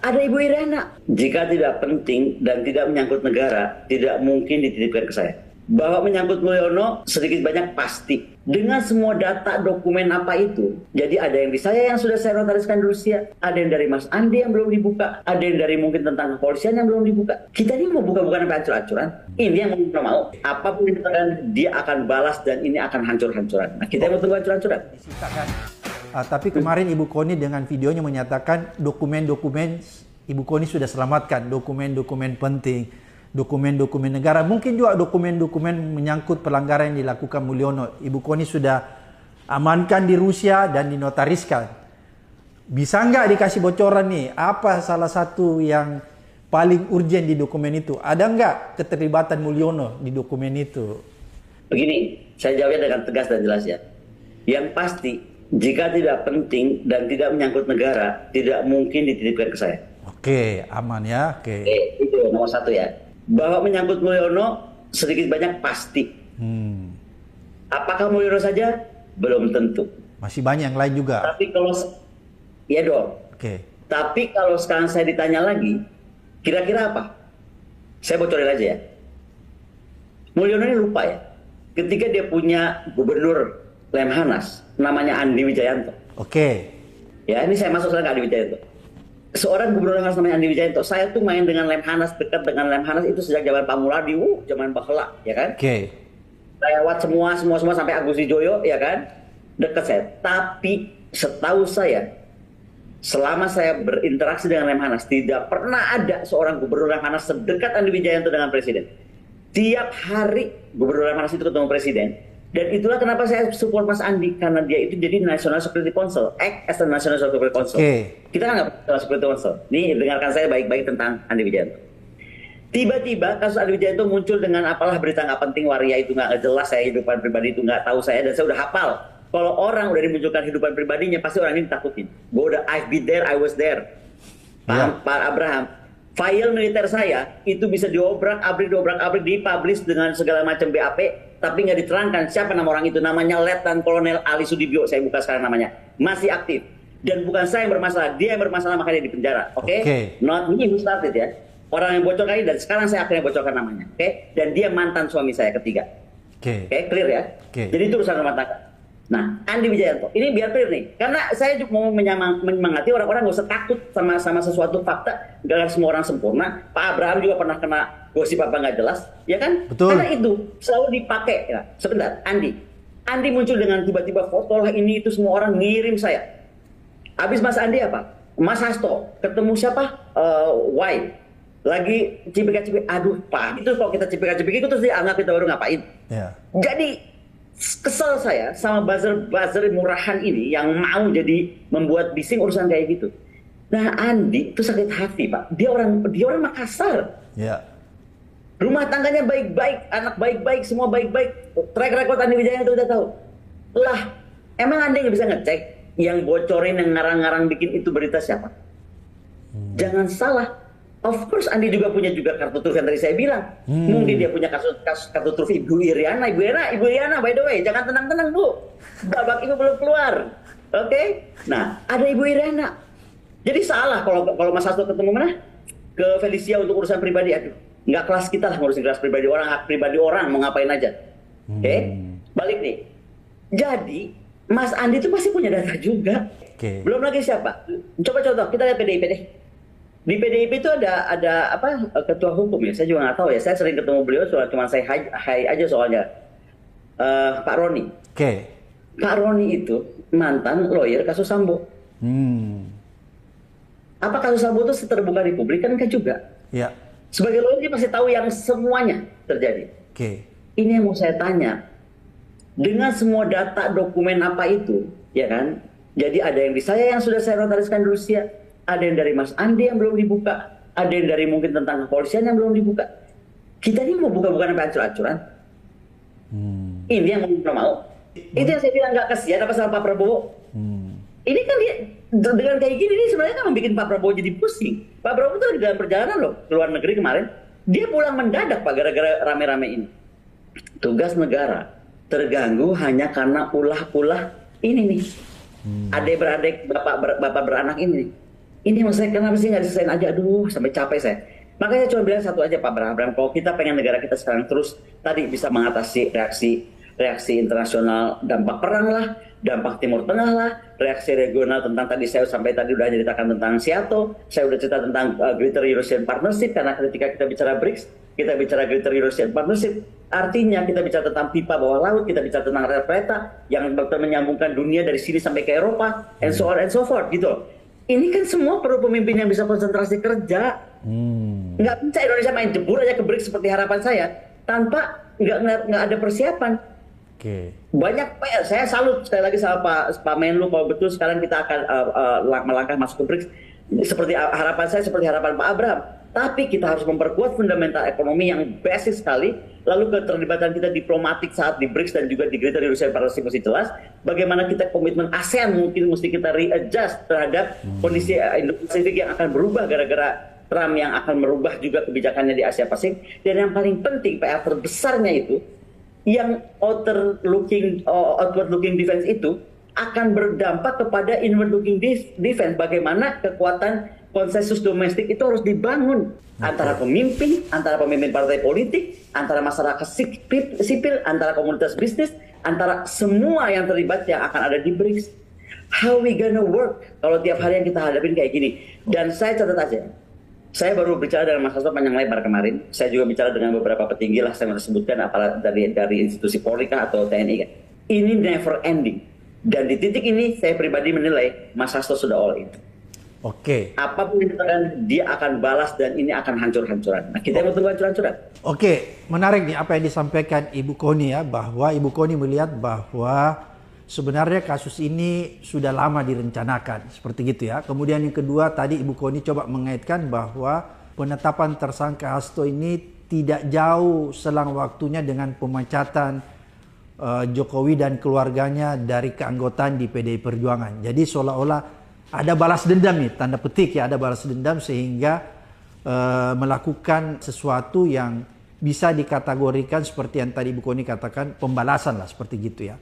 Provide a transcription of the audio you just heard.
ada Ibu Iriana. Jika tidak penting dan tidak menyangkut negara, tidak mungkin dititipkan ke saya. Bahwa menyangkut Mulyono sedikit banyak pasti. Dengan semua data dokumen apa itu. Jadi ada yang di saya yang sudah saya notariskan di Rusia. Ada yang dari Mas Andi yang belum dibuka. Ada yang dari mungkin tentang kepolisian yang belum dibuka. Kita ini mau buka bukan apa ancur-ancuran. Ini yang mau. Apapun yang dikatakan dia akan balas dan ini akan hancur-hancuran. Nah kita mau tunggu hancur-hancuran. Tapi kemarin Ibu Koni dengan videonya menyatakan dokumen-dokumen Ibu Koni sudah selamatkan, dokumen-dokumen penting, dokumen-dokumen negara, mungkin juga dokumen-dokumen menyangkut pelanggaran yang dilakukan Mulyono. Ibu Koni sudah amankan di Rusia dan dinotariskan. Bisa nggak dikasih bocoran nih, apa salah satu yang paling urgent di dokumen itu? Ada nggak keterlibatan Mulyono di dokumen itu? Begini, saya jawabnya dengan tegas dan jelas ya. Yang pasti, jika tidak penting dan tidak menyangkut negara, tidak mungkin dititipkan ke saya. Oke, aman ya. Oke. Itu nomor satu ya. Bahwa menyangkut Mulyono sedikit banyak pasti. Apakah Mulyono saja? Belum tentu. Masih banyak yang lain juga. Tapi kalau ya dong. Oke. Tapi kalau sekarang saya ditanya lagi, kira-kira apa? Saya bocorin aja ya. Mulyono ini lupa ya. Ketika dia punya gubernur Lemhanas, namanya Andi Wijayanto. Oke. Ya, ini saya masuk sekarang ke Andi Wijayanto. Seorang gubernur Lemhanas namanya Andi Wijayanto. Saya tuh main dengan Lemhanas, dekat dengan Lemhanas itu sejak zaman Pak Muladi, zaman Bahla, ya kan? Oke. Lewat semua sampai Agus Wijoyo, ya kan? Dekat saya. Tapi setahu saya, selama saya berinteraksi dengan Lemhanas, tidak pernah ada seorang gubernur Lemhanas sedekat Andi Wijayanto dengan presiden. Tiap hari gubernur Lemhanas itu ketemu presiden. Dan itulah kenapa saya support Mas Andi, karena dia itu jadi National Security Council, act as a National Security Council. Kita kan nggak National Security Council. Nih dengarkan saya baik-baik tentang Andi Wijayanto. Tiba-tiba kasus Andi Wijayanto muncul dengan apalah berita nggak penting, waria itu nggak jelas, saya hidupan pribadi itu nggak tahu saya, dan saya udah hafal. Kalau orang udah dimunculkan kehidupan pribadinya, pasti orang ini takutin. Gue udah I've been there, I was there. Pak Abraham. File militer saya itu bisa diobrak-abrik, dipublish dengan segala macam BAP, tapi nggak diterangkan siapa nama orang itu. Namanya Letnan Kolonel Ali Sudibyo, saya buka sekarang namanya. Masih aktif. Dan bukan saya yang bermasalah, dia yang bermasalah makanya dia di penjara. Oke? Not me who started ya. Orang yang bocorkan ini, dan sekarang saya akhirnya bocorkan namanya. Oke? Dan dia mantan suami saya ketiga. Oke, clear ya? Jadi itu urusan rumah tangga. Nah, Andi Wijayanto, ini biar clear nih, karena saya juga mau menyemangati orang-orang nggak usah takut sama sesuatu fakta, nggak semua orang sempurna. Pak Abraham juga pernah kena gosip apa nggak jelas, ya kan? Betul. Karena itu selalu dipakai. Ya. Sebentar, Andi muncul dengan tiba-tiba foto lah ini itu semua orang ngirim saya. Habis Mas Andi apa? Mas Hasto ketemu siapa? Y lagi cipika-cipik. Aduh Pak, itu kalau kita cipika-cipik itu terus dianggap kita baru ngapain? Jadi kesel saya sama buzzer murahan ini yang mau jadi membuat bising urusan kayak gitu. Nah Andi itu sakit hati Pak. Dia orang Makassar. Rumah tangganya baik-baik, anak baik-baik, semua baik-baik. Track record Andi Wijayanto udah tahu. Lah, emang Andi nggak bisa ngecek yang bocorin, yang ngarang-ngarang bikin itu berita siapa? Jangan salah. Of course Andi juga punya kartu truf yang tadi saya bilang. Mungkin dia punya kartu truf Ibu Iriana, by the way, jangan tenang-tenang Bu. Babak itu belum keluar. Oke? Nah, ada Ibu Iriana. Jadi salah kalau Mas Hasto ketemu mana? Ke Felicia untuk urusan pribadi. Aduh, nggak kelas kita lah ngurusin kelas pribadi orang, hak pribadi orang, mau ngapain aja. Oke? Balik nih. Jadi, Mas Andi itu pasti punya data juga. Belum lagi siapa? Coba contoh, kita lihat PDIP deh. Di PDIP itu ada apa ketua hukum ya, saya juga nggak tahu ya. Saya sering ketemu beliau, cuma saya hai aja soalnya. Pak Roni. Pak Roni itu mantan lawyer kasus Sambo. Apa kasus Sambo itu terbuka di publik kan enggak juga? Sebagai lawyer dia pasti tahu yang semuanya terjadi. Ini yang mau saya tanya. Dengan semua data dokumen apa itu, ya kan? Jadi ada yang di saya yang sudah saya notariskan di Rusia. Ada yang dari Mas Andi yang belum dibuka, ada yang dari mungkin tentang kepolisian yang belum dibuka. Kita ini mau buka bukan apa ancur-ancuran. Ini yang mau. Itu yang saya bilang nggak kasihan apa sama Pak Prabowo. Ini kan dia dengan kayak gini ini sebenarnya kan membuat Pak Prabowo jadi pusing. Pak Prabowo itu dalam perjalanan loh ke luar negeri kemarin. Dia pulang mendadak Pak gara-gara rame-rame ini. Tugas negara terganggu hanya karena ulah-ulah ini nih. Adik beradik bapak beranak ini nih. Ini maksudnya kenapa sih nggak diselesain aja? Aduh, sampai capek saya. Makanya cuma bilang satu aja Pak Abraham, kalau kita pengen negara kita sekarang terus tadi bisa mengatasi reaksi internasional, dampak perang lah, dampak Timur Tengah lah, reaksi regional tentang tadi saya sampai tadi udah ceritakan tentang Seattle, saya udah cerita tentang Greater Eurasian Partnership, karena ketika kita bicara BRICS, kita bicara Greater Eurasian Partnership, artinya kita bicara tentang pipa bawah laut, kita bicara tentang rel kereta yang betul menyambungkan dunia dari sini sampai ke Eropa, and so on and so forth gitu loh. Ini kan semua perlu pemimpin yang bisa konsentrasi kerja. Nggak bisa Indonesia main jebur aja ke BRICS seperti harapan saya, tanpa nggak ada persiapan. Banyak PR. Saya salut sekali lagi sama Pak Menlu kalau betul sekarang kita akan melangkah masuk ke BRICS. Seperti harapan saya, seperti harapan Pak Abraham. Tapi kita harus memperkuat fundamental ekonomi yang basic sekali. Lalu keterlibatan kita diplomatik saat di BRICS dan juga di Greater Eurasian Partnership mesti jelas. Bagaimana kita komitmen ASEAN mungkin mesti kita readjust terhadap kondisi Indo-Pasifik yang akan berubah gara-gara Trump yang akan merubah juga kebijakannya di Asia Pasifik. Dan yang paling penting PR terbesarnya itu, yang outward looking defense itu akan berdampak kepada inward looking defense. Bagaimana kekuatan konsensus domestik itu harus dibangun antara pemimpin partai politik, antara masyarakat sipil, antara komunitas bisnis, antara semua yang terlibat yang akan ada di BRICS. How we gonna work kalau tiap hari yang kita hadapin kayak gini? Dan saya catat aja, saya baru bicara dengan Mas Hasto panjang lebar kemarin. Saya juga bicara dengan beberapa petinggi lah, saya sebutkan apalagi dari institusi Polri atau TNI kan. Ini never ending. Dan di titik ini saya pribadi menilai Mas Hasto sudah all in. Apapun yang dikatakan dia akan balas dan ini akan hancur-hancuran. Nah, kita mau tunggu hancur-hancuran. Menarik nih apa yang disampaikan Ibu Kony ya, bahwa Ibu Kony melihat bahwa sebenarnya kasus ini sudah lama direncanakan, seperti gitu ya. Kemudian yang kedua tadi Ibu Kony coba mengaitkan bahwa penetapan tersangka Hasto ini tidak jauh selang waktunya dengan pemecatan Jokowi dan keluarganya dari keanggotaan di PDI Perjuangan. Jadi seolah-olah ada balas dendam nih, tanda petik ya, ada balas dendam sehingga melakukan sesuatu yang bisa dikategorikan seperti yang tadi Ibu Kony katakan pembalasan lah, seperti gitu ya.